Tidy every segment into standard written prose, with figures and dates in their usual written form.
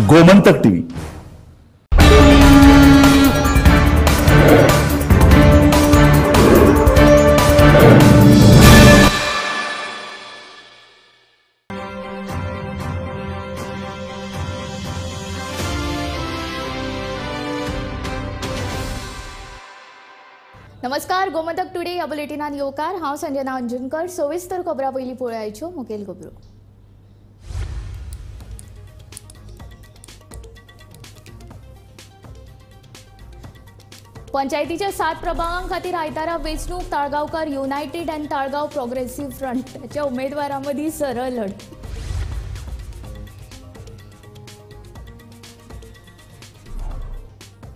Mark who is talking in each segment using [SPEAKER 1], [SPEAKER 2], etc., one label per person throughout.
[SPEAKER 1] Gomantak TV.
[SPEAKER 2] नमस्कार, Gomantak today ह्या बुलेटिनान येवकार। हांव संजना अंजुनकर। सविस्तर खबरां पयलीं पळोवयाच्यो मुखेल खबरो। पंचायतीच्या 7 प्रभागां खातीर आयतारा वेंचणूक। ताळगांवकार युनायटेड आनी ताळगांव प्रोग्रेसिव्ह फ्रंटच्या उमेदवारां मदीं सरळ लढत।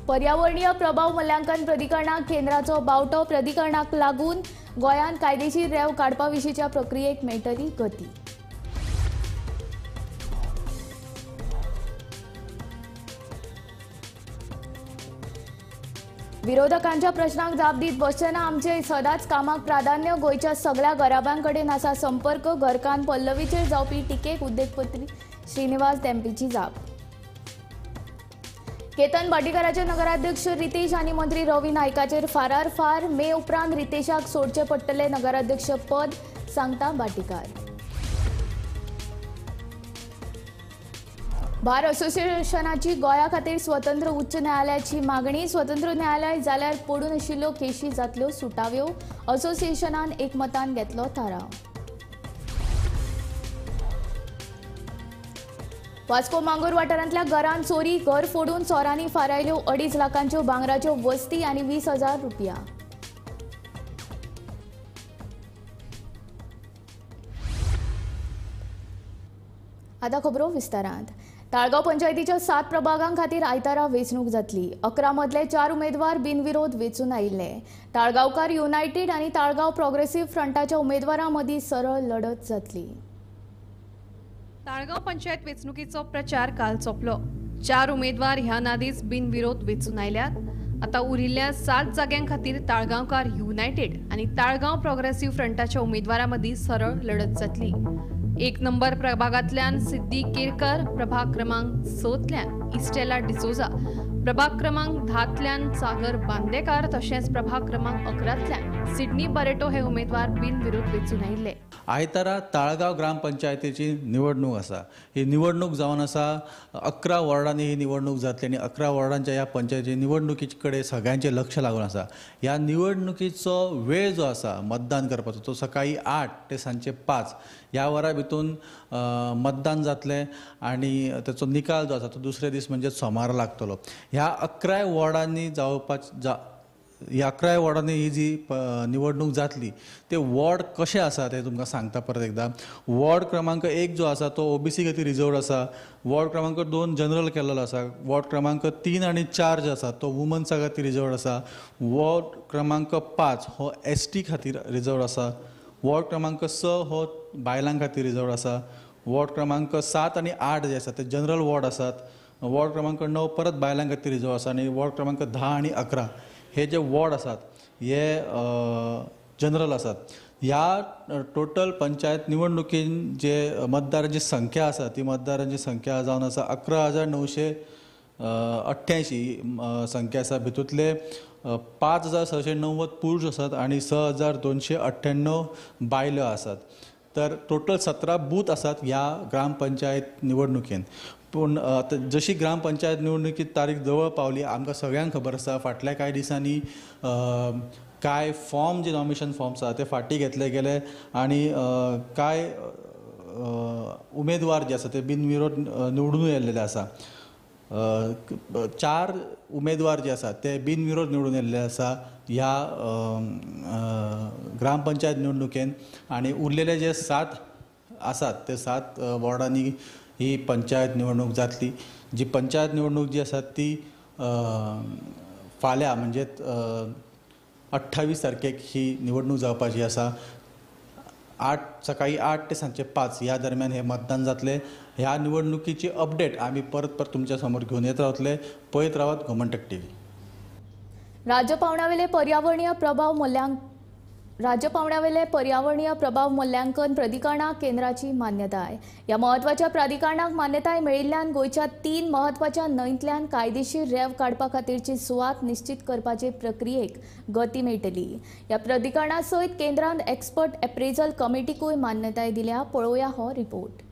[SPEAKER 2] पर्यावरणीय प्रभाव मूल्यांकन प्राधिकरणाक केंद्राचो बावटो। प्राधिकरणाक लागून गोंयांत कायदेशीर रेंव काडपा विशींच्या प्रक्रियेक मेळटली गती। विरोधकांच्या प्रश्नांक जाप दीत बसचेना आमचे सदांच कामाक प्राधान्य। गोंयच्या सगळ्या गराबांकडेन आसा संपर्क। घरकान्न पल्लवीचेर जावपी टिकेक उद्देगपत्री श्रीनिवास धेंपेची जाप। केतन भाटीकाराचे नगराध्यक्ष रितेश आनी मंत्री रवी नायकाचेर फार मे उपरांत रितेशाक सोडचे पडटले नगराध्यक्ष पद, सांगता भाटीकार। बार असोसिएशनाची गोंया खातीर स्वतंत्र उच्च न्यायालयाची मागणी। स्वतंत्र न्यायालय जाल्यार पडून आशिल्ल्यो केशी जातल्यो सुटाव्यो। असोसिएशनान एकमतान घेतलो थाराव। वास्को मांगूर वाठारांतल्या घरांत चोरी। घर फोडून चोरांनी फारायल्यो 2.5 लाखांच्यो भांगराच्यो वस्ती आनी 20,000 रुपया। आतां खबरो विस्तारांत। ताळगांव पंचायतीच्या 7 प्रभागां खातीर आयतारा वेंचणूक जातली। 11 मदले 4 उमेदवार बिनविरोध वेंचून आयिल्ले। ताळगांवकार युनायटेड आनी ताळगांव प्रोग्रेसिव्ह फ्रंटाच्या उमेदवारां मदीं सरळ लढत जातली।
[SPEAKER 3] ताळगांव पंचायत वेंचणुकीचो प्रचार काल सोंपलो। 4 उमेदवार ह्या नादीस बिनविरोध वेंचून आयल्यात। आता उरिल्ल्या 7 जाग्यां खातीर ताळगांवकार युनायटेड आनी ताळगांव प्रोग्रेसिव्ह फ्रंटाच्या उमेदवारां मदीं सरळ लढत जातली। 1 नंबर प्रभागांतल्यान सिद्धी केरकर, प्रभाग क्रमांक 6तल्यान इस्टेला डिसोजा, प्रभाग क्रमांक 10तल्यान सागर बांदेकार तशेंच प्रभाग क्रमांक 11तल्यान सिडनी बरेटो हे उमेदवार बिनविरोध वेंचून आयिल्ले।
[SPEAKER 4] आयतारा ताळगांव ग्रामपंचायतीची निवडणूक आसा। ही निवडणूक जावन आसा 11 वॉर्डांनी ही निवडणूक जातली आनी 11 वॉर्डांच्या ह्या पंचायती निवडणुकी कडेन सगळ्यांचें लक्ष लागून आसा। ह्या निवडणुकीचो वेळ जो आसा मतदान करपाचो तो सकाळी 8 ते सांजे 5 ह्या वरां भितून मतदान जातलें आनी ताचो निकाल जो आसा तो दुसरे दीस म्हणजे सोमार लागतलो। ह्या 11 वॉर्डांनी ह्या 11 वॉर्डांनी ही जी निवडणूक जातली ते वॉर्ड कशे आसा ते तुमकां सांगता परत एकदा। वॉर्ड क्रमांक 1 जो आसा तो ओबीसी खातीर रिजर्वड आसा। वॉर्ड क्रमांक 2 जनरल केल्लो आसा। वॉर्ड क्रमांक 3 आनी 4 जो आसा तो वुमन्सा खातीर रिजर्वड आसा। वॉर्ड क्रमांक 5 हो एसटी खातीर रिजर्वड आसा। वॉर्ड क्रमांक 6 हो बायलां खातीर रिजर्वड आसा। वॉर्ड क्रमांक 7 आनी 8 जे आसा ते जनरल वॉर्ड आसात। वॉर्ड क्रमांक 9 परत बायलां खातीर रिजर्व आसा आनी वॉर्ड क्रमांक 10 आनी 11 हे जे वॉर्ड आसात हे जनरल आसात। ह्या टोटल पंचायत निवडणुकीन जे मतदारांची संख्या आसा ती मतदारांची संख्या जावन आसा 11,988 संख्या आसा। भितूंतले 5,690 पुरुष आसात आनी 6,298 बायलो आसात। तर टोटल 17 बूथ आसात ह्या ग्रामपंचायत निवडणुकेन। पूण जशी ग्रामपंचायत निवडणुकी तारीख जवळ पावली आमकां सगळ्यांक खबर आसा फाटल्या कांय दिसांनी कांय फॉर्म जे नॉमिनेशन फॉर्म्स आसा ते फाटीं घेतले गेले आनी कांय उमेदवार जे आसा ते बिनविरोध निवडून येयल्लेले आसा। 4 उमेदवार जे आसात ते बिनविरोध निवडून येयल्ले आसा ह्या ग्रामपंचायत निवडणुकेन आनी उरलेले जे 7 आसात ते 7 वॉर्डांनी ही पंचायत निवडणूक जातली। जी पंचायत निवडणूक जी आसा ती फाल्यां म्हणजे 28 तारखेक ही निवडणूक जावपाची आसा। सकाळी 8 ते सांजे 5 ह्या दरम्यान हे मतदान जातले। ह्या निवडणुकीची अपडेट आमी परत तुमच्या समोर घेवन येत रावतले। पळयत रावात गोमंतक टीव्ही।
[SPEAKER 2] राज्य पावंड्यावेले पर्यावरणीय प्रभाव मूल्यांकन राज्य पावंड्यावेले पर्यावरणीय प्रभाव मूल्यांकन प्राधिकरणाक केंद्राची मान्यताय. ह्या म्हत्वाच्या प्राधिकरणाक मान्यताय मेळिल्ल्यान गोंयच्या 3 म्हत्वाच्या न्हंयतल्यान कायदेशीर रेंव काडपा खातीरची सुवात निश्चित करपाचे प्रक्रियेक गती मेळटली. ह्या प्राधिकरणा सयत केंद्रान एक्सपर्ट अप्रेजल कमिटीकूय मान्यताय दिल्या. पळोवया हो रिपोर्ट.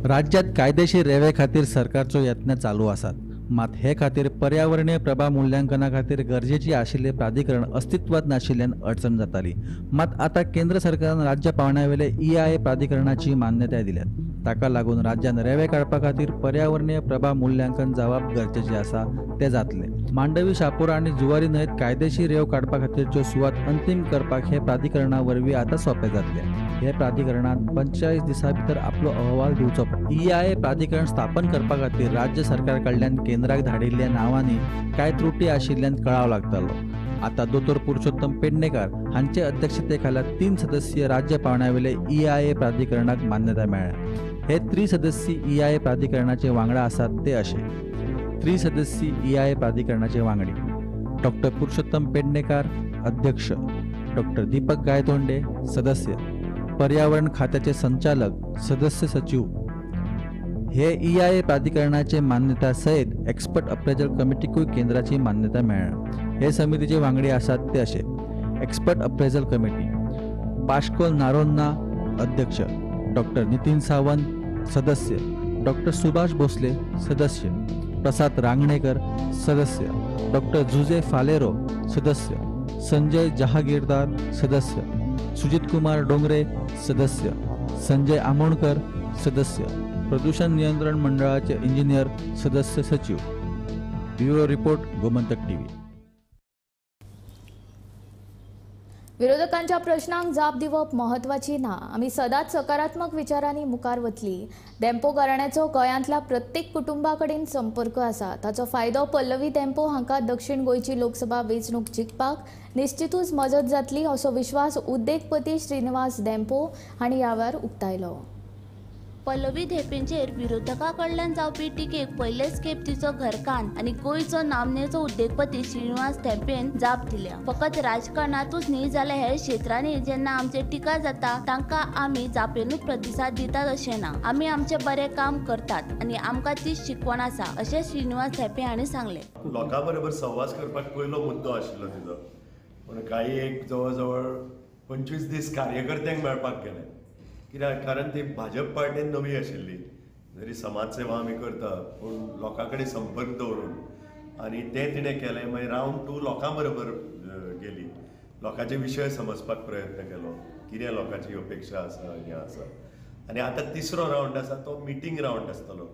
[SPEAKER 4] राज्यात कायदेशीर रेवे खातीर सरकारचो यत्न चालू आसात. मात हे खातीर पर्यावरणीय प्रभाव मूल्यांकना खातीर गरजेची आशिल्ले प्राधिकरण अस्तित्वात नाशिल्ल्यान अडचण जाताली. मात आता केंद्र सरकारान राज्य पावंड्यावेले EIA प्राधिकरणाची मान्यताय दिल्यात. ताका लागून राज्यान रेवे काडपा खातीर पर्यावरणीय प्रभाव मूल्यांकन जावप गरजेचे आसा ते जातले. मांडवी, शापोरा आनी जुवारी न्हंयत कायदेशीर रेव काडपा खातीरच्यो सुवात अंतीम करपाक हे प्राधिकरणा वरवीं आता सोपे जातले. हे प्राधिकरणात 45 दिसां भितर आपलो अहवाल दिवचो पडटा. EIA प्राधिकरण स्थापन करपा खातीर राज्य सरकार कडल्यान केंद्राक धाडिल्ल्या नांवांनी कांय त्रुटी आशिल्ल्यान कळाव लागतालो. आता दोतोर पुरुषोत्तम पेडणेकार हांचे अध्यक्षतेखाला 3 सदस्यीय राज्य पावंड्यावेले EIA प्राधिकरणाक मान्यताय मेळ्ळ्या. हे 3 सदस्यीय EIA प्राधिकरणाचे वांगडा आसात ते असे. 3 सदस्यीय EIA प्राधिकरणाचे वांगडी डॉ. पुरुषोत्तम पेडणेकार अध्यक्ष, डॉ. दीपक गायतोंडे सदस्य, पर्यावरण खात्याचे संचालक, सदस्य सचिव. हे EIA प्राधिकरणाचे मान्यता सयत एक्सपर्ट अप्रेजल कमिटीकूय केंद्राची मान्यता मेळ्ळ्या. हे समितीचे वांगडी आसात ते असे. एक्सपर्ट अप्रेजल कमिटी पाश्कोल नारोन्ना अध्यक्ष, डॉ. नितीन सावंत सदस्य, डॉ. सुभाष भोसले सदस्य, प्रसाद रांगणेकर सदस्य, डॉ. जुजे फालेरो सदस्य, संजय जहागीरदार सदस्य, सुजित कुमार डोंगरे सदस्य, संजय आमोणकर सदस्य, प्रदूषण नियंत्रण मंडळाचे इंजिनियर सदस्य सचिव. Bureau report, Gomantak TV.
[SPEAKER 2] विरोधकांच्या प्रश्नांक जाप दिवप महत्वाची ना. आमी सदांच सकारात्मक विचारांनी मुखार वतली. डेम्पो घराण्याचो गोंयांतल्या प्रत्येक कुटुंबा कडेन संपर्क आसा. ताचो फायदो पल्लवी डेम्पो हांकां दक्षिण गोंयची लोकसभा वेंचणूक जिखपाक निश्चितूच मजत जातली असो विश्वास उद्देगपती श्रीनिवास डेम्पो हांणी ह्या वेळार उक्तायलो.
[SPEAKER 1] पल्लवी धेपेंचेर विरोधकां कडल्यान जावपी टिकेक पयलेच खेप तिचो घरकान्न आनी गोंयचो नामनेचो उद्देगपती श्रीनिवास धेपेन जाप दिल्या. फकत राजकारणातूच न्ही जाल्यार हेर क्षेत्रांनी जेन्ना आमचेर टिका जाता तांकां आमी जापेनूच प्रतिसाद दितात अशें ना. आमी आमचें बरें काम करतात आनी आमकां ती शिकवण आसा अशें श्रीनिवास धेपे हांणी सांगलें.
[SPEAKER 5] लोकां बरोबर संवाद करपाक पयलो मुद्दो आशिल्लो तिजो. पूण काही एक जवळ जवळ 25 दीस कार्यकर्त्यांक मेळपाक गेले. कित्याक कारण ती भाजप पार्टीन नवी आशिल्ली. जरी समाज सेवा आमी करता पूण लोकां कडेन संपर्क दवरून आनी तें तिणें केलें. मागीर रावंड 2 लोकां बरोबर गेली. लोकांचे विशय समजपाक प्रयत्न केलो. कितें लोकांची अपेक्षा आसा, हें आसा. आनी आतां 3रो रावंड आसा तो मिटींग रावंड आसतलो.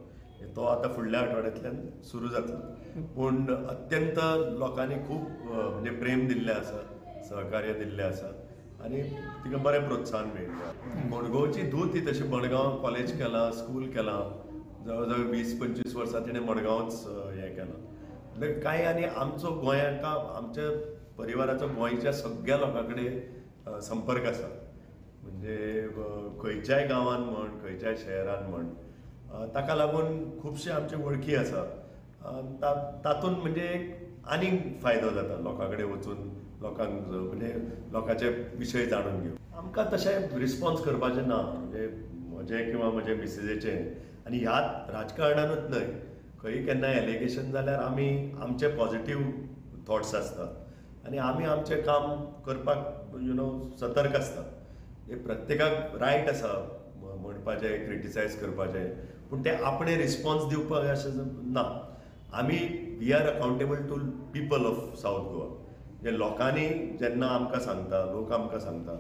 [SPEAKER 5] तो आतां फुडल्या आठवड्यांतल्यान सुरू जातलो. पूण अत्यंत लोकांनी खूब म्हणजे प्रेम दिल्लें आसा, सहकार्य दिल्लें आसा आनी तिका बरें प्रोत्साहन मेळिल्लें. मडगांवची धूव ती तशी मडगांव कॉलेज केलां, स्कूल केलां. जवळ जवळ 20-25 वर्सां तिणें मडगांवच हें केलां. म्हणजे कांय आनी आमचो गोंयाका आमच्या परिवाराचो गोंयच्या सगळ्या लोकां कडेन संपर्क आसा. म्हणजे खंयच्याय गांवांत म्हण, खंयच्याय शहरान म्हण. ताका लागून खुबशे आमचे वळखी आसा. तातूंत म्हणजे आनीक फायदो जाता लोकां कडेन वचून लोकांक म्हणजे लोकांचे विशय जाणून घेवप. आमकां तशें रिस्पॉन्स करपाचें ना म्हणजे म्हजें किंवा म्हजे मिसेजेचें. आनी ह्याच राजकारणानूच न्हय, खंय केन्ना एलिगेशन जाल्यार आमी आमचे पॉझिटीव थॉट्स आसतात आनी आमी आमचें काम करपाक सतर्क आसतात. हे प्रत्येकाक रायट आसा म्हणपाचें, क्रिटिसायज करपाचें, पूण ते आपणे रिस्पॉन्स दिवपाक अशें ना. आमी we are accountable to people of South Goa. जे लोकांनी जेन्ना आमकां सांगता, लोक आमकां सांगता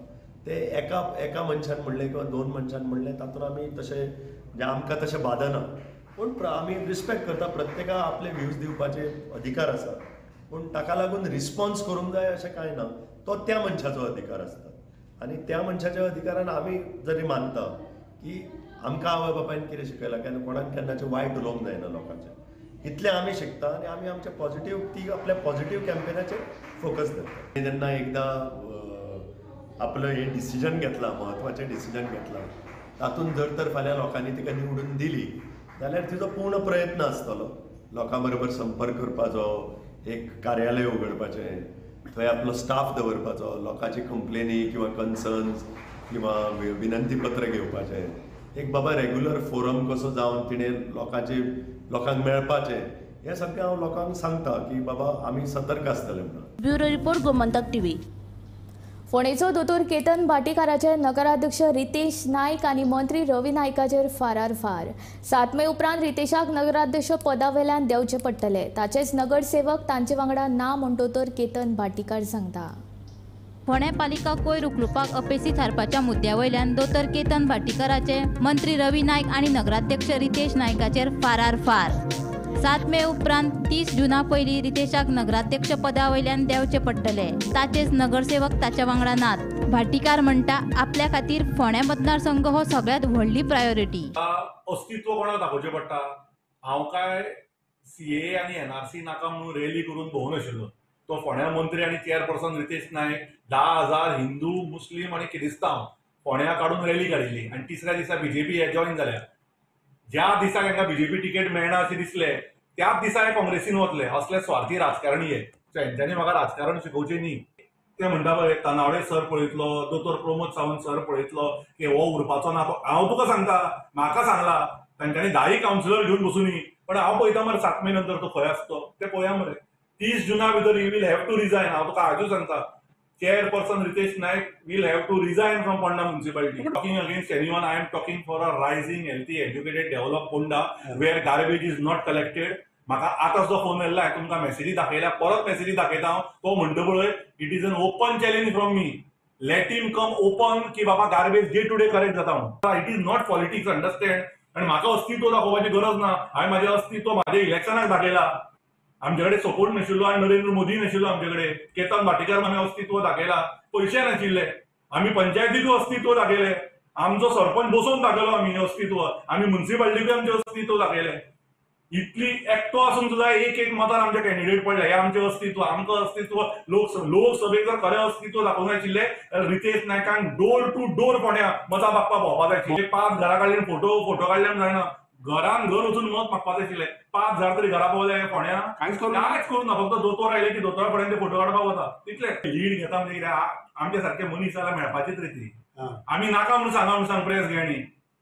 [SPEAKER 5] ते एका मनशान म्हणलें किंवा 2 मनशान म्हणलें तातूंत आमी तशें म्हणजे आमकां तशें बादना. पूण आमी रिस्पेक्ट करता. प्रत्येकाक आपले व्ह्यूज दिवपाचे अधिकार आसा. पूण ताका लागून रिस्पॉन्स करूंक जाय अशें कांय ना. तो त्या मनशाचो अधिकार आसता आनी त्या मनशाच्या अधिकारान आमी जरी मानता की आमकां आवय बापायन कितें शिकयलां, केन्ना कोणाक केन्नाचें वायट उलोवंक जायना लोकांचें, इतलें आमी शिकता आनी आमी आमचे पॉझिटीव ती आपल्या पॉझिटीव कॅम्पेनाचेर फोकस करता. जेन्ना एकदां आपलो हे डिसिजन घेतला, म्हत्वाचें डिसिजन घेतला, तातूंत जर तर फाल्यां लोकांनी तिका निवडून दिली जाल्यार तिजो पूर्ण प्रयत्न आसतलो लोकां बरोबर संपर्क करपाचो, एक कार्यालय उगडपाचें थंय आपलो स्टाफ दवरपाचो, लोकांची कंप्लेनी किंवा कन्सर्न्स किंवा विनंती पत्र घेवपाचें, एक बाबा रेग्युलर फोरम कसो जावन तिणें लोकांक मेळपाचें, हें सगळें हांव लोकांक सांगता की बाबा आमी सतर्क आसतले म्हणून.
[SPEAKER 1] Bureau report Gomantak TV.
[SPEAKER 2] फोंडेचो दोतोर केतन भाटीकाराचे नगराध्यक्ष रितेश नायक आनी मंत्री रवी नायकाचेर फारार फार. 7 मे उपरांत रितेशाक नगराध्यक्ष पदा वेल्यान देंवचे पडटले. ताचेच नगरसेवक तांचे वांगडा ना म्हणटो तर केतन भाटीकार सांगता.
[SPEAKER 6] फोंडें पालिका कोयर उखलुपाक अपेसी थारपाच्या मुद्द्या वयल्यान दोतोर केतन भाटीकाराचे मंत्री रवी नायक आनी नगराध्यक्ष रितेश नायकाचेर फारार फार. 7 मे उपरांत 30 जुना पयलीं रितेशाक नगराध्यक्ष पदा वयल्यान देंवचे पडटले. ताचेच नगरसेवक ताच्या वांगडा नात. भाटीकार म्हणटा आपल्या खातीर फोंडें मतदारसंघ हो सगळ्यांत व्हडली प्रायोरिटी.
[SPEAKER 7] अस्तित्व कोणाक दाखोवचें पडटा. हांव काय CAA आनी NRC नाका म्हणून रॅली करून भोंवून आशिल्लो. तो फोंड्या मंत्री आनी चेअरपर्सन रितेश नायक 10,000 हिंदू मुस्लीम आनी क्रिस्तांव फोंड्या काडून रॅली काडिल्ली आनी तिसऱ्या दिसा BJP हे जॉइन जाल्या. ज्या दिसा तांकां BJP तिकेट मेळना अशें दिसलें त्याच दिसा हे काँग्रेसीन वतले. असले स्वार्थी राजकारणी हे. हेंच्यांनी म्हाका राजकारण शिकोवचें न्ही. ते म्हणटा पळय तनावडे सर पळयतलो, दोतोर प्रमोद सावंत सर पळयतलो की हो उरपाचो ना. हांव तुका सांगता, म्हाका सांगला तांच्यांनी 10 कावन्सिलर घेवन बसूनी, पण हांव पळयता मरे 7 मे नंतर तो खंय आसतो ते पळया मरे. 30 जुना भितर you will have to resign. हांव तुका आजूच सांगता, chairperson Ritesh Naik will have to resign from Ponda municipality. Talking against anyone, I am talking for a rising, healthy, educated, developed Ponda where garbage is not collected. म्हाका आतां जो phone येयला हांवें तुमकां मेसेजी दाखयल्या, परत मेसेजी दाखयता हांव. तो म्हणटा पळय it is an open challenge from me. Let him come open की बाबा garbage day to day correct जाता म्हणून. It is not politics, understand. आनी म्हाका अस्तित्व दाखोवपाची गरज ना. हांवें म्हाजें अस्तित्व म्हाज्या इलेक्शनाक दाखयला. आमचे कडेन सपोर्ट नाशिल्लो आनी नरेंद्र मोदी नाशिल्लो आमचे कडेन. केतन भाटीकार आमी अस्तित्व दाखयला. पयशे नाशिल्ले. आमी पंचायतीकूय अस्तित्व दाखयलें. आमचो सरपंच बसोवन दाखयलो आमी अस्तित्व. आमी म्युनिसिपालिटीकूय आमचें अस्तित्व दाखयलें. इतली एकटो आसून सुद्दां एक मतान आमचे कॅन्डिडेट पडले. हे आमचें अस्तित्व, आमचो अस्तित्व. लोकसभेक जर खरें अस्तित्व दाखोवंक जाय आशिल्लें रितेश नायकान डोर टू डोर फोंड्या मतां मागपाक भोंवपाक जाय आशिल्लें. 5 घरां काडले फोटो काडले जायना. घरान घर वचून मत मागपाक जाय आशिल्लें. 5,000 तरी घरा पावले फोंड्या. कांयच करूं ना. फक्त दोतोर आयले की दोतोरा फुड्यान ते फोटो काडपाक वता तितले. लीड घेता म्हणजे कितें आमचे सारखे मनीस जाल्यार मेळपाचेच रे ती. आमी नाका म्हणून सांगा म्हणून सांग प्रेस घेणी.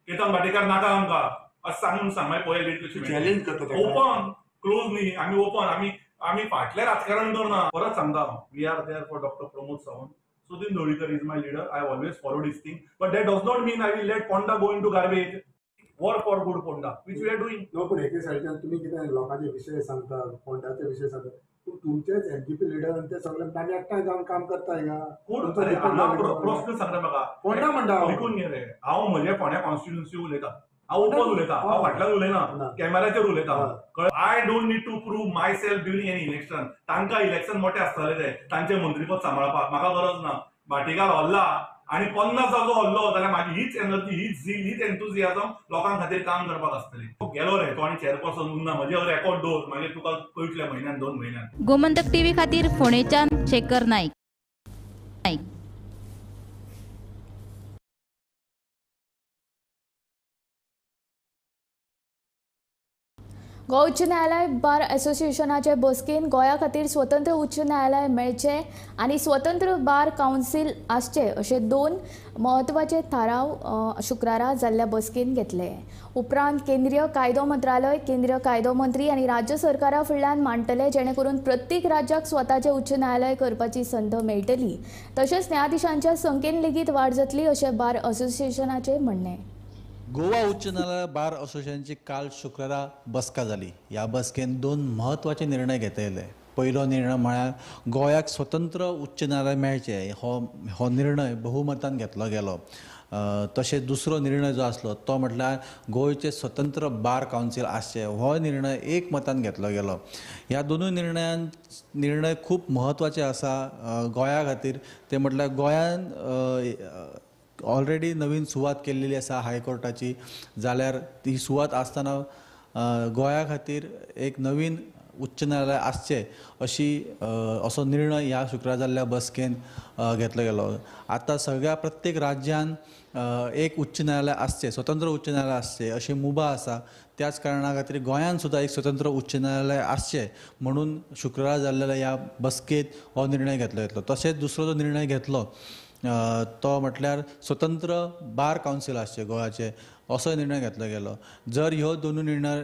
[SPEAKER 7] केतन भाटीकार नाका आमकां असं सांग म्हणून सांग. मागीर पळय लीड कशी चॅलेंज करता. ओपन क्लोज न्ही. आमी ओपन. आमी फाटलें राजकारण करना. परत सांगता we are there for doctor Pramod Sawant. Sudin Dhavalikar is my leader. I always followed his thing. But that does not mean I will let Ponda go into garbage. Work for good Ponda which we are doing.
[SPEAKER 8] No पण एके सायडीच्यान तुमी कितें लोकांचे विशय सांगता, पोंडाचे विशय सांगता, पूण तुमचेच MGP लीडर ते सगळे तांणी एकठांय जावन काम करता हिंगा.
[SPEAKER 7] प्रश्न सांगता म्हाका
[SPEAKER 8] पोंडा म्हणटा
[SPEAKER 7] ऐकून घे रे. हांव म्हजे फोंड्या कॉन्स्टिट्युन्सी उलयता. हांव ओपन उलयता. हांव फाटल्यान उलयना. कॅमेराचेर उलयता. I don't need to prove myself during any election. तांकां इलेक्शन मोठे आसतले ते तांचे मंत्रीपद सांबाळपाक. म्हाका गरज ना. भाटीकार हल्ला आनी 50 जागो हल्लो जाल्यार म्हाजी हीच एनर्जी, हीच झील, हीच एन्थुजियाझम लोकां खातीर काम करपाक आसतली. गेलो रे तो आनी चेअरपर्सन उरना. म्हजे रेकॉर्ड दवर. मागीर तुका कळटलें म्हयन्यान 2 म्हयन्यान.
[SPEAKER 6] गोमंतक टीव्ही खातीर फोंडेच्यान शेखर नाईक.
[SPEAKER 2] गोवा उच्च न्यायालय बार असोसिएशनाचे बसकेन गोंया खातीर स्वतंत्र उच्च न्यायालय मेळचें आनी स्वतंत्र बार कावन्सील आसचें अशे 2 म्हत्वाचे थाराव शुक्रारा जाल्ल्या बसकेन घेतले. उपरांत केंद्रीय कायदो मंत्रालय, केंद्रीय कायदो मंत्री आनी राज्य सरकारा फुडल्यान मांडटले जेणे करून प्रत्येक राज्याक स्वताचें उच्च न्यायालय करपाची संद मेळटली. तशेंच न्यायाधीशांच्या संख्येन लेगीत वाड जातली अशें बार असोसिएशनाचें म्हणणें.
[SPEAKER 4] गोवा उच्च न्यायालय बार असोसिएशनची काल शुक्रारा बसका जाली. ह्या बसकेन 2 म्हत्वाचे निर्णय घेता येयले. पयलो निर्णय म्हळ्यार गोंयाक स्वतंत्र उच्च न्यायालय मेळचें हो निर्णय बहुमतान घेतलो गेलो. तशेंच दुसरो निर्णय जो आसलो तो म्हटल्यार गोंयचे स्वतंत्र बार कावन्सील आसचें हो निर्णय एकमतान घेतलो गेलो. ह्या दोनूय निर्णय खूब म्हत्वाचे आसा गोंया खातीर. ते म्हटल्यार गोंयान ऑलरेडी नवीन सुवात केल्लेली आसा हायकोर्टाची. जाल्यार ती सुवात आसतना गोंया खातीर एक नवीन उच्च न्यायालय आसचें असो निर्णय ह्या शुक्रार जाल्ल्या बसकेन घेतलो गेलो. आतां प्रत्येक राज्यान एक उच्च न्यायालय आसचें, स्वतंत्र उच्च न्यायालय आसचें अशी मुभा आसा. त्याच कारणा खातीर गोंयांत सुद्दां एक स्वतंत्र उच्च न्यायालय आसचें म्हणून शुक्रार जाल्ल्या ह्या बसकेंत हो निर्णय घेतलो वयतलो. तशेंच दुसरो जो निर्णय घेतलो तो म्हटल्यार स्वतंत्र बार कावन्सील आसचें गोंयाचें असो निर्णय घेतलो गेलो. जर ह्यो दोनूय निर्णय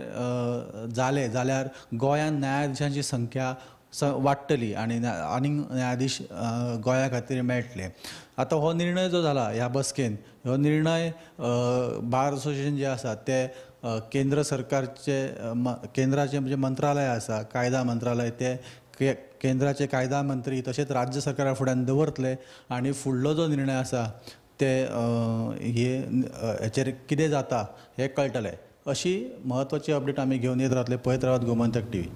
[SPEAKER 4] जाले जाल्यार गोंयांत न्यायाधीशांची संख्या वाडटली आनी न्यायाधीश गोंया खातीर मेळटले. आतां हो निर्णय जो जाला ह्या बसकेन, हो निर्णय बार असोसिएशन जे आसा ते केंद्र सरकारचे केंद्राचे म्हणजे मंत्रालय आसा, कायदा मंत्रालय, ते केंद्राचे कायदा मंत्री तशेंच राज्य सरकारा फुड्यान दवरतले आनी फुडलो जो निर्णय आसा ते हेचेर कितें जाता हें कळटलें. अशी म्हत्वाची अपडेट आमी घेवन येत रावतले. पळयत रावत गोमंतक टीव्ही.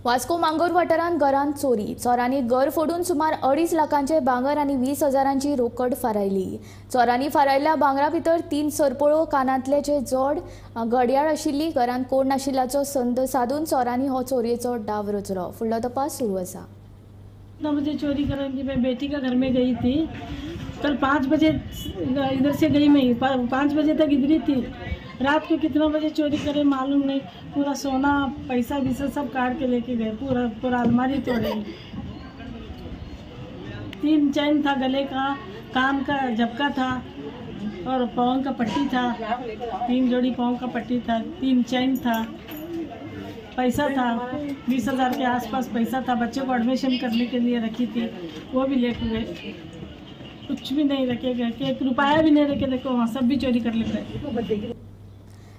[SPEAKER 2] वास्को मांगोर वाठारांत घरांत चोरी. चोरांनी घर फोडून सुमार 2.5 लाखांचे भांगर आनी 20,000ची रोकड फारायली. चोरांनी फारायल्ल्या भांगरा भितर 3 सरपळो, कानांतलेचे जोड, घडयाळ आशिल्ली. घरांत कोण नाशिल्ल्याचो संद साधून चोरांनी हो चोरयेचो डाव रचलो. फुडलो तपास सुरू आसा.
[SPEAKER 9] 9 बजे चोरी करेंगी. मैं बेटी का घर में गई थी. कल 5 बजे इधर से गई मैं, 5 बजे तक इधर ही थी. रात को कितना बजे चोरी करे मालूम नहीं. पूरा सोना पैसा वैसा सब काट के लेके गए. पूरा अलमारी तोड़े. 3 चैन था गले का, कान का झपका था और पाँव का पट्टी था. 3 जोड़ी पाँव का पट्टी था. 3 चैन था. पैसा था 20,000 के आसपास पैसा था. बच्चों को एडमिशन करने के लिए रखी थी, वो भी लेके गए. कुछ भी नहीं रखे गए. 1 रुपया भी नहीं रखे. देखो वहाँ सब भी चोरी कर लेते.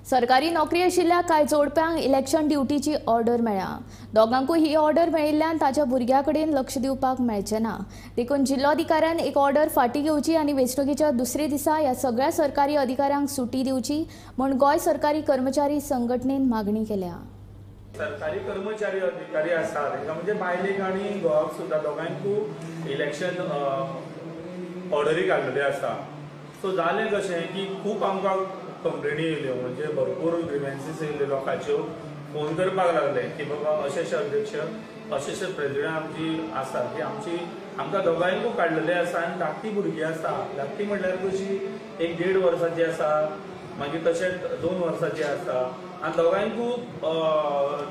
[SPEAKER 2] सरकारी नोकरी आशिल्ल्या कांय जोडप्यांक इलेक्शन ड्युटीची ऑर्डर मेळ्ळ्या. दोगांकूय ही ऑर्डर मेळिल्ल्यान ताच्या भुरग्या कडेन लक्ष दिवपाक मेळचें ना. देखून जिल्लोधिकाऱ्यान एक ऑर्डर फाटीं घेवची आनी वेंचणुकेच्या दुसऱ्या दिसा ह्या सगळ्या सरकारी अधिकाऱ्यांक सुटी दिवची म्हूण गोंय सरकारी कर्मचारी संघटनेन मागणी केल्या.
[SPEAKER 10] सरकारी कर्मचारी अधिकारी आसा तांकां म्हणजे बायलेक आनी घोवाक सुद्दां दोगांयकूय इलेक्शन ऑर्डरी काडलेली आसा. सो जालें कशें की खूब आमकां कंप्लेनी येयल्यो, म्हणजे भरपूर ग्रिव्हन्सीस येयल्यो लोकांच्यो. फोन करपाक लागले की बाबा अशें अध्यक्ष, अशें प्रेसिडेंट आमची आसा की आमकां दोगांयकूय काडलेले आसा आनी धाकटी भुरगीं आसा. धाकटी म्हटल्यार कशी 1-1.5 वर्साची आसा, मागीर तशेंच 2 वर्साची आसा आनी दोगांयकूय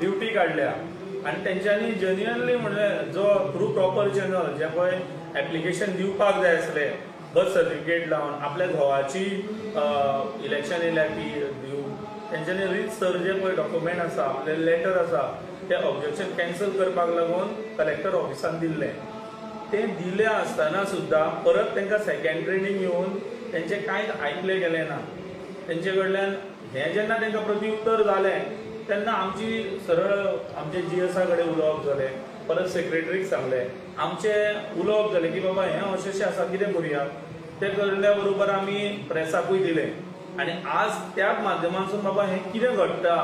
[SPEAKER 10] ड्युटी काडल्या. आनी तेंच्यांनी जेन्युअनली म्हणल्यार जो थ्रू प्रॉपर चॅनल जे पळय एप्लिकेशन दिवपाक जाय आसलें, बर्थ सर्टिफिकेट लावन आपल्या घोवाची इलेक्शन येयल्या ती दिवून तेंच्यांनी रीच सर जे पळय डॉक्युमेंट आसा, आपले लेटर आसा, ते ऑब्जेक्शन कॅन्सल करपाक लागून कलेक्टर ऑफिसान दिल्लें. ते दिले आसतना सुद्दां परत तांकां सेकंड ट्रेनिंग येवन तेंचें कांयच आयकलें गेलें ना. तेंचे कडल्यान हें जेन्ना तांकां प्रत्युत्तर जालें तेन्ना आमची सरळ आमचे GSा कडेन उलोवप जालें. परत सेक्रेटरीक सांगलें. आमचें उलोवप जालें की बाबा हें अशें आसा, कितें करुया. ते करल्या बरोबर आमी प्रेसाकूय दिलें आनी आज त्याच माध्यमांतसून बाबा हें कितें घडटा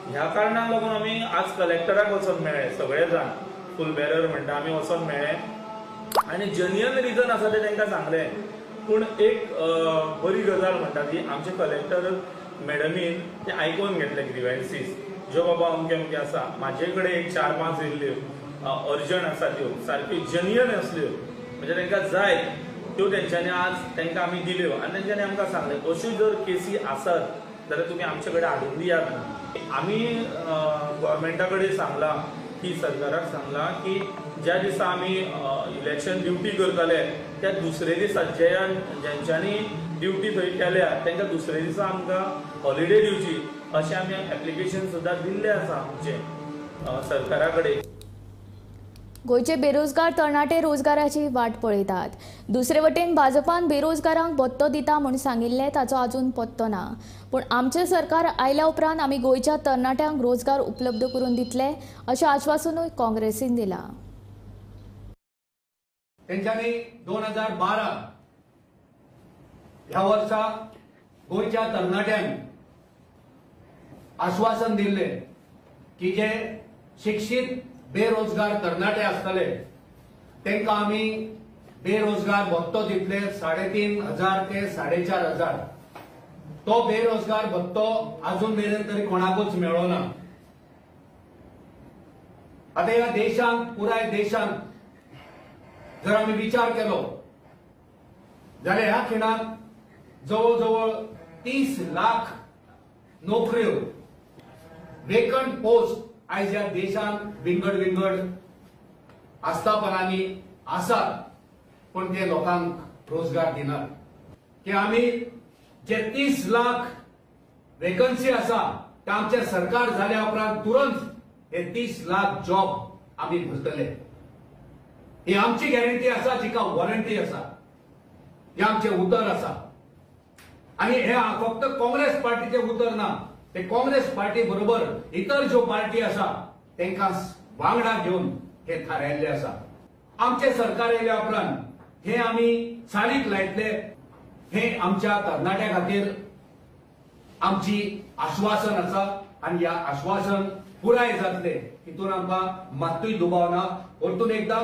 [SPEAKER 10] ह्या कारणाक लागून आमी आज कलेक्टराक वचून मेळ्ळे. सगळे जाण फूल बेरर म्हणटा आमी वचून मेळ्ळे आनी जेन्युअन रिजन आसा तें तांकां सांगलें. पूण एक बरी गजाल म्हणटा ती आमचे कलेक्टर मॅडमीन ते आयकून घेतले ग्रिव्हन्सीस ज्यो बाबा अमके अमके आसा. म्हाजे कडेन एक 4-5 येयल्ल्यो अर्जंट आसा त्यो सारक्यो जेन्युअन आसल्यो, म्हणजे तांकां जाय त्यो तेंच्यांनी आज तांकां आमी दिल्यो आनी तेंच्यांनी आमकां सांगलें अश्यो जर केसी आसत जाल्यार तुमी आमचे कडेन हाडून दियात. आमी गव्हर्मेंटा कडेन सांगलां की सरकाराक सांगलां की ज्या दिसा आमी इलेक्शन ड्युटी करतले त्या दुसरे दिसा जेंच्यांनी ड्युटी थंय केल्या तांकां दुसरे दिसा आमकां हॉलिडे दिवची अशें आमी एप्लिकेशन सुद्दां दिल्लें आसा आमचें सरकारा कडेन.
[SPEAKER 2] गोंयचे बेरोजगार तरणाटे रोजगाराची वाट पळयतात. दुसरे वटेन भाजपान बेरोजगारांक भत्तो दिता म्हूण सांगिल्लें ताचो आजून पत्तो ना. पूण आमचें सरकार आयल्या उपरांत आमी गोंयच्या तरणाट्यांक रोजगार उपलब्ध करून दितले अशें आश्वासनूय काँग्रेसीन दिलां.
[SPEAKER 11] तेंच्यांनी 2012 ह्या वर्सा गोंयच्या तरणाट्यांक आश्वासन दिल्लें की जे शिक्षीत बेरोजगार तरणाटे आसतले तांकां आमी बेरोजगार भत्तो दितले 3,500 ते 4,500. तो बेरोजगार भत्तो अजून मेरेन तरी कोणाकूच मेळ्ळो ना. आता या देशांत पुराय देशांत जर आम्ही विचार केलो जाल्यार ह्या खिणाक जवळ जवळ 30 लाख नोकऱ्यो वेकंट पोस्ट आयज ह्या देशांत विंगड आस्थापनांनी आसात, पण ते लोकांक रोजगार दिनात. की आम्ही जे 30 लाख वेकन्सी आसा ते आमचे सरकार झाल्या उपरांत तुरंत हे 30 लाख जॉब आम्ही भरतले. ही आमची गॅरंटी आसा, जिका वॉरंटी आसा, हे आमचे उतर आसा. आणि हे फक्त काँग्रेस पार्टीचे उतर ना, ते काँग्रेस पार्टी बरोबर इतर ज्यो पार्टी आसा तांकां वांगडा घेवन हे थारायल्ले आसा. आमचे सरकार येयल्या उपरांत हे आमी चालीक लायतले. हे आमच्या तरणाट्या खातीर आमची आश्वासन आसा आणि ह्या आश्वासन पुराय जातले हितून आमकां मात्तूय दुबाव ना. परतून एकदां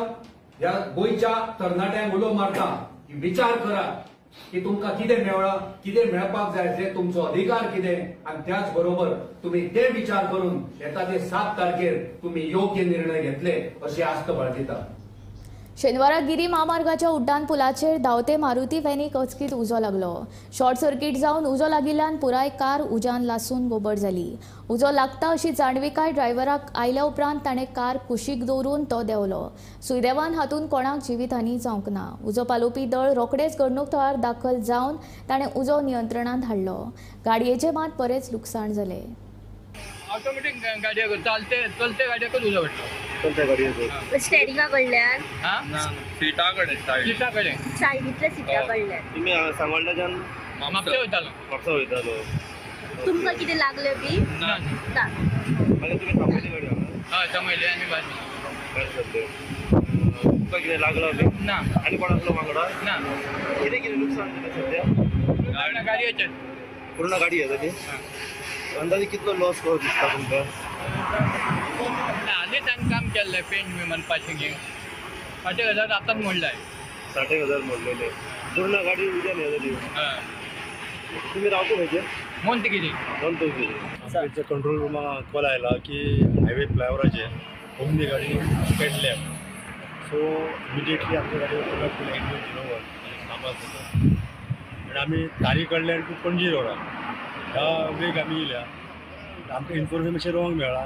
[SPEAKER 11] ह्या गोंयच्या तरणाट्यांक उलो मारता की विचार करा की तुमकां कितें मेळ्ळां, कितें मेळपाक जाय ते तुमचो अधिकार कितें, आणि त्याच बरोबर तुम्ही ते विचार करून येता ते 7 तारखेर तुम्ही योग्य निर्णय घेतले अशी आस्त बाळगिता.
[SPEAKER 2] शेनवारा गिरी महामार्गाच्या उड्डाण पुलाचेर धांवते मारुती व्हॅनीक अचकीत उजो लागलो. शॉर्ट सर्किट जावन उजो लागिल्ल्यान पुराय कार उज्यान लासून बोबड जाली. उजो लागता अशी जाणविकाय ड्रायव्हराक आयल्या उपरांत ताणें कार कुशीक दवरून तो देंवलो. सुदैवान हातूंत कोणाक जिवीतहानी जावंक ना. उजो पालोवपी दळ रोखडेच घडणूक थळार दाखल जावन ताणें उजो नियंत्रणांत हाडलो. गाडयेचें मात बरेंच लुकसाण जालें.
[SPEAKER 12] ऑटोमॅटिक गाडयो चलते गाडयेकूच उजो पडलो.
[SPEAKER 13] स्टेरिंगा कडल्यान
[SPEAKER 12] सीटा कडेन
[SPEAKER 13] सायडीतल्या सिटा कडल्यान.
[SPEAKER 12] तुम्ही सांगोळड्याच्यान म्हापसा वयतालो.
[SPEAKER 13] तुमकां कितें लागलें बी ना.
[SPEAKER 12] मागीर तुमी थांबयली गाडी हय थांबयली आनी भायर सरले. तुमकां कितें लागला बी ना. आनी कोण आसलो वांगडा ना. कितें लुकसाण जालें सद्या गाडयेचें पूर्ण गाडी येता ती. अंदाजे कितलो लॉस कहो दिसता तुमकां? आनी ताणें काम केल्लें पेंट बी मारपाचें घेवन 60,000 आतांच मोडलाय. 60,000 मोडलेले. पूर्ण गाडी उद्या न्ही जाली. तुम्ही रावतो खंयचे? मोंतगिरी. कंट्रोल रुमाक कॉल आयला की हायवे फ्लायओवराचेर ओमनी गाडी पेटल्या. सो इमिडिएटली आमच्या गाडयेवर कामां जाता. आनी आमी तारी कडल्यान टू पणजी रोडार ह्या वेग आमी येयल्या. आमकां इन्फॉर्मेशन रॉंग मेळ्ळा.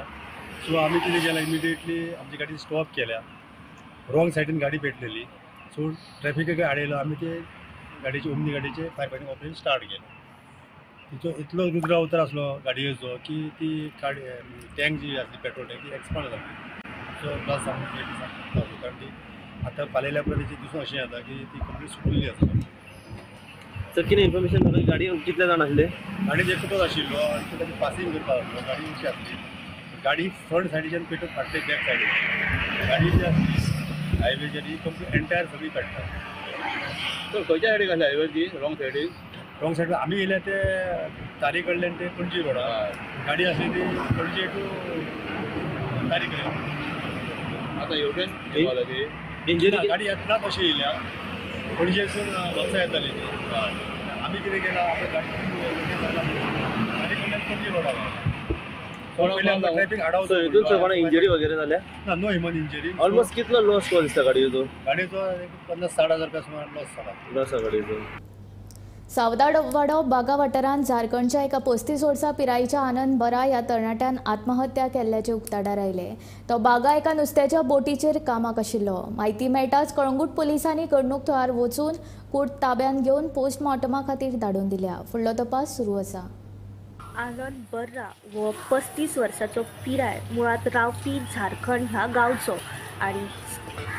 [SPEAKER 12] सो आमी कितें केलां, इमिडिएटली आमची गाडी स्टॉप केल्या. रॉंग सायडीन गाडी पेटलेली. सो ट्रॅफिकाक आडयलो आमी ते गाडयेचे ओमनी गाडयेचे फायर फायटींग ऑपरेशन स्टार्ट केलें. तिचो इतलो रुद्र अवतार आसलो गाडयेचो की ती टँक जी आसली पेट्रोल टँक ती एक्सपांड जाली. सो प्लस आमकां कारण ती आतां फाल्यां परत दिसून अशें जाता की ती कंप्लीट सुटलेली आसता. सर कितें इन्फॉर्मेशन म्हाका गाडये कितले जाण आसले? गाडयेन एकटोच आशिल्लो आनी तो पासींग करता आसलो. गाडी अशी आसली. गाडी फ्रंट सायडीच्यान पेटून फाटले बॅक सायडीन गाडी जी आसली हायवेचेर ही कंप्लीट एंटायर सगळी पेट्टा. सर खंयच्या सायडीक आसली हायवे ती? रॉंग सायडीक. रॉंग सायडीक आमी येयले ते तारी कडल्यान ते पणजी रोडार. गाडी आसली ती पणजी टू तारी कडेन. आतां येवटेन इंजिन गाडी येतना कशी येयल्या पणजेसून वचून येताली ती. आमी कितें केलां आपल्या गाडी कडल्यान पणजी रोडार ट्रॅफिक आडावता. इंजरी वगैरे जाल्या ना? No human injury. ऑलमोस्ट कितलो लॉस कहो दिसता गाडयेचो? गाडयेचो 50-60 हजार रुपया सुमार लॉस जाला. लॉस गाडयेचो.
[SPEAKER 2] सावदावाडो बागा वाठारांत झारखंडच्या एका 35 वर्सां पिरायेच्या आनंद बरा ह्या तरणाट्यान आत्महत्या केल्ल्याचे उक्ताडार आयले. तो बागा एका नुस्त्याच्या बोटीचेर कामाक आशिल्लो. म्हायती मेळटाच कळंगूट पुलिसांनी घडणूक थळार वचून कूड ताब्यात घेवन पोस्टमॉर्टमा खातीर धाडून दिल्या. फुडलो तपास सुरू आसा.
[SPEAKER 13] आनंद बर्रा हो 35 वर्सांचो पिराय मुळात रावपी झारखंड ह्या गांवचो आनी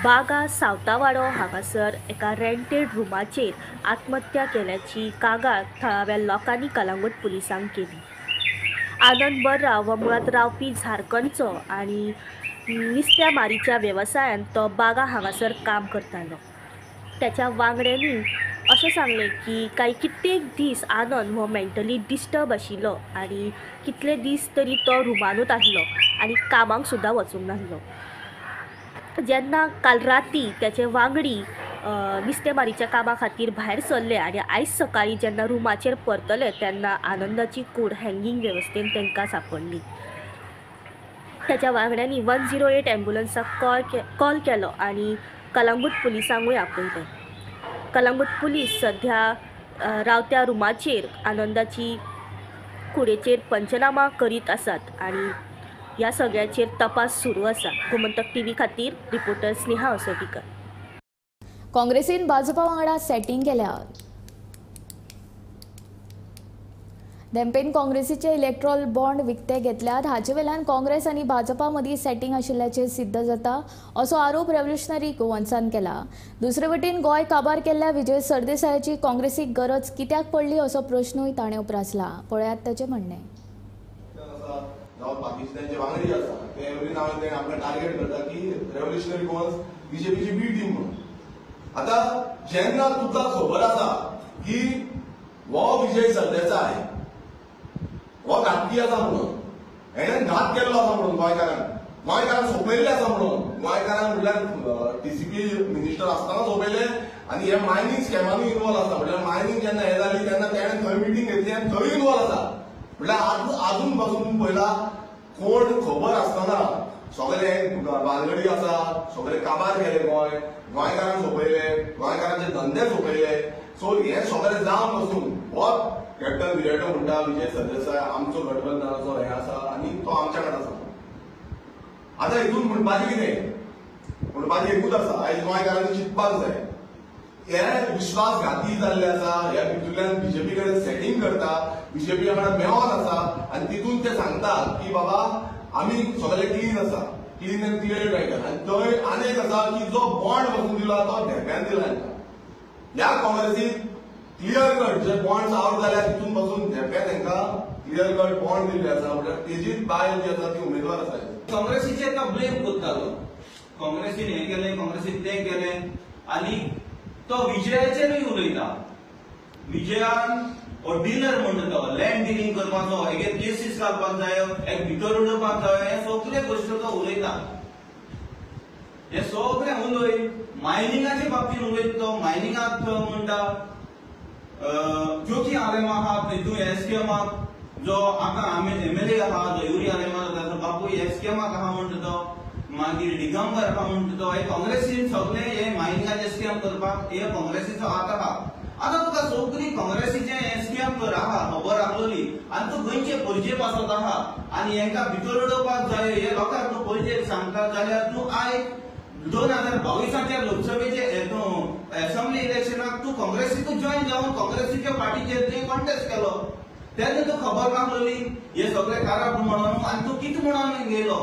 [SPEAKER 13] बागा सावतावाडो हांगासर एका रेंटेड रुमाचेर आत्महत्या केल्याची कागाळ थळाव्या लोकांनी कळंगूट पुलिसांक केली. आनंद बर्रा हो मुळात रावपी झारखंडचो आनी नुस्त्या मारीच्या वेवसायान तो बागा हांगासर काम करतालो. त्याच्या वांगड्यांनी अशें सांगलें की कित्येक दीस आनंद हो मेंटली डिस्टर्ब आशिल्लो आनी कितले दीस तरी तो रुमानूच आसलो आनी कामाक सुद्दां वचूंक नासलो. जेन्ना काल राती त्याचे वांगडी नुस्तेमारीच्या कामा खातीर भायर सरले आनी आयज सकाळीं जेन्ना रुमाचेर परतले तेन्ना आनंदाची कूड हँगींग वेवस्थेन तांकां सांपडली. त्याच्या वांगड्यांनी 108 ॲम्ब्युलन्साक कॉल केलो आणि कलंगूट पुलिसांकूय आपयले. कलंगूट पुलीस सध्या रावत्या रुमाचेर आनंदाची कुडेचेर पंचनामा करीत आसात आणि ह्या सगळ्याचेर तपास सुरू आसा. गोमंतक टीव्ही खातीर रिपोर्टर स्नेहा असोटीकर.
[SPEAKER 2] काँग्रेसीन भाजपा वांगडा सेटिंग केल्या. धेंपेन काँग्रेसीचे इलेक्ट्रॉल बॉन्ड विकते घेतल्यात. हाचे वेल्यान काँग्रेस आनी भाजपा मदीं सेटिंग आशिल्ल्याचें सिद्ध जाता असो आरोप रेव्होल्युशनरी गोवन्सान केला. दुसरे वटेन गोंय काबार केल्ल्या विजय सरदेसायाची काँग्रेसीक गरज कित्याक पडली असो प्रश्नूय ताणें उपरासला. पळयात ताचें म्हणणें.
[SPEAKER 14] पाकिस्तानचे वांगडी आसा ते एवरी नाव ते आपले टार्गेट करता की रेव्होल्युशनरी गोवन्स बीजेपीची बी टीम म्हणून. आता जेन्ना तुका खबर आसा की हो विजय सरदेसाय हो घातकी आसा म्हणून, हेणेन घात केल्लो आसा म्हणून गोंयकारांक सोंपयल्ले आसा म्हणून, गोंयकारांक म्हणल्यार टीसीपी मिनिस्टर आसतना सोंपयले आनी हे मायनिंग स्कॅमांनी इन्वॉल्व आसा. म्हणल्यार मायनिंग जेन्ना हे जाली तेन्ना तेणें थंय मिटींग घेतली आनी थंय इन्वॉल्व आसा. म्हणल्यार आजून पासून पयला कोण खबर आसतना सगळे बालगडी आसा, सगळे काबार केले गोंय, गोंयकारांक सोंपयले, गोंयकारांचे धंदे सोंपयले. सो हे सगळे जावन पासून हो कॅप्टन विराट म्हणटा विजय सरदेसाय आमचो गठबंधनाचो हे आसा आनी तो आमच्या कडेन आसा. आतां हितून म्हणपाचें कितें? म्हणपाचें एकूच आसा, आयज गोंयकारांनी चिंतपाक जाय. हे विश्वासघाती जाल्ले आसा, हे भितूंतल्यान बीजेपी कडेन सेटिंग करता, बीजेपी वांगडा मेळोन आसा आनी तितून ते सांगतात की बाबा आमी सगळे क्लीन आसा, क्लीन एंड क्लियर रायटर. आनी थंय आनीक आसा की जो बॉन्ड बसून दिला तो धेप्यान दिला तांकां. ह्या काँग्रेसीक क्लियर कट जे बॉन्ड्स आउट जाल्या तितून पासून धेप्यान तांकां क्लियर कट बॉन्ड दिल्ले आसा. म्हणल्यार तेजीच बायल जी आसा ती उमेदवार आसा.
[SPEAKER 15] काँग्रेसीचे तो ब्लेम करतालो, काँग्रेसीन हे केलें, काँग्रेसीन तें केलें आनी तो विजयाचेरूय उलयता. विजयान हो डिलर म्हणटा तो लँड डिलिंग करपाचो, हेगे केसीस घालपाक जाय, एक भितर उडोवपाक जाय, हे सगळे गोश्टी तो उलयता. हे सगळे उलय मायनिंगाच्या बाबतीत उलयता. तो मायनिंगाक म्हणटा ज्योती आलेमा आहा तितून एसकेमाक जो आतां एमएलए आहा जो युरी आलेमा जाता तो बापूय एसकेमाक आहा म्हणटा तो. मागीर दिगंबर आहा म्हणटा तो. हे काँग्रेसीन सगळे हे मायनिंगाचे स्कॅम करपाक हे काँग्रेसीचो हात आहा. आतां तुका सगळी काँग्रेसीचे स्कॅम कर आहा खबर आसलोली आनी तूं खंयचे परजे पासत आहा आनी हेंकां भितर उडोवपाक जाय हे लोकांक तूं परजे सांगता जाल्यार तूं आयज 2022च्या लोकसभेचे असेंब्ली इलेक्शनाक तूं काँग्रेसीकूच जॉईन जावन काँग्रेसीच्या पार्टीचेर तुवें कॉन्टेस्ट केलो. तेन्ना तूं खबर नासलोली हे सगळे खराब म्हणून आनी तूं कितें म्हणून गेलो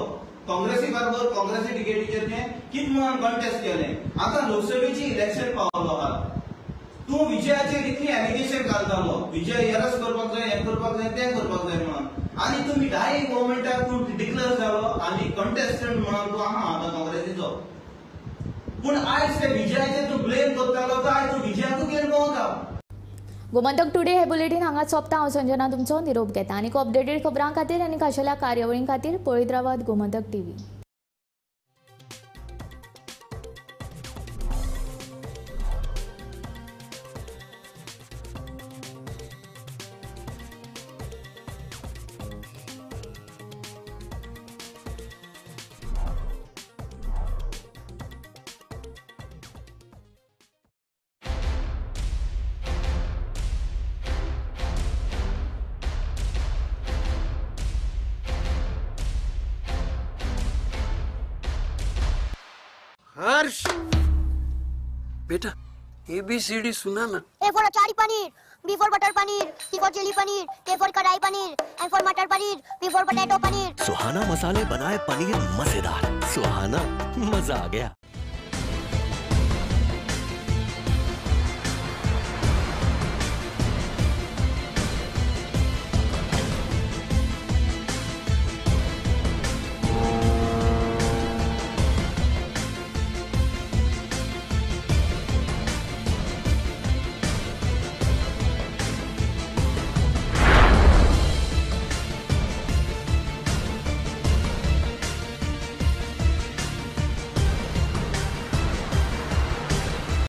[SPEAKER 15] काँग्रेसी बरोबर काँग्रेसी टिकेटीचेर तें कितें म्हणून कॉन्टेस्ट केलें. आतां लोकसभेची इलेक्शन पावलो आहा. तूं विजयाचेर इतली एलिगेशन घालतालो विजय हेरस करपाक जाय, हें करपाक जाय, तें करपाक जाय म्हणून आनी तुमी डायरेक्ट मोमेंटाक तूं डिक्लेअर जालो आनी कंटेस्टंट म्हणून तूं आहा आतां काँग्रेसीचो. पूण आयज ते विजयाचेर तूं ब्लेम करतालो तर आयज तूं विजयाकूच घेवन भोंवता.
[SPEAKER 2] गोमंतक टुडे हे बुलेटीन हांगा सोंपता. हांव संजना तुमचो निरोप घेता आनी अपडेटेड खबरां खातीर आनी खाशेल्या कार्यावळीं खातीर पळयत रावात गोमंतक टीव्ही.
[SPEAKER 16] हर्ष बेटा ABCD सुना ना.
[SPEAKER 17] A for achari paneer, B for butter paneer, C for chili paneer, K for kadai paneer, M for matar paneer, P for potato paneer.
[SPEAKER 18] Suhana मसाले बनाए पनीर मजेदार. सुहाना मजा आ गया.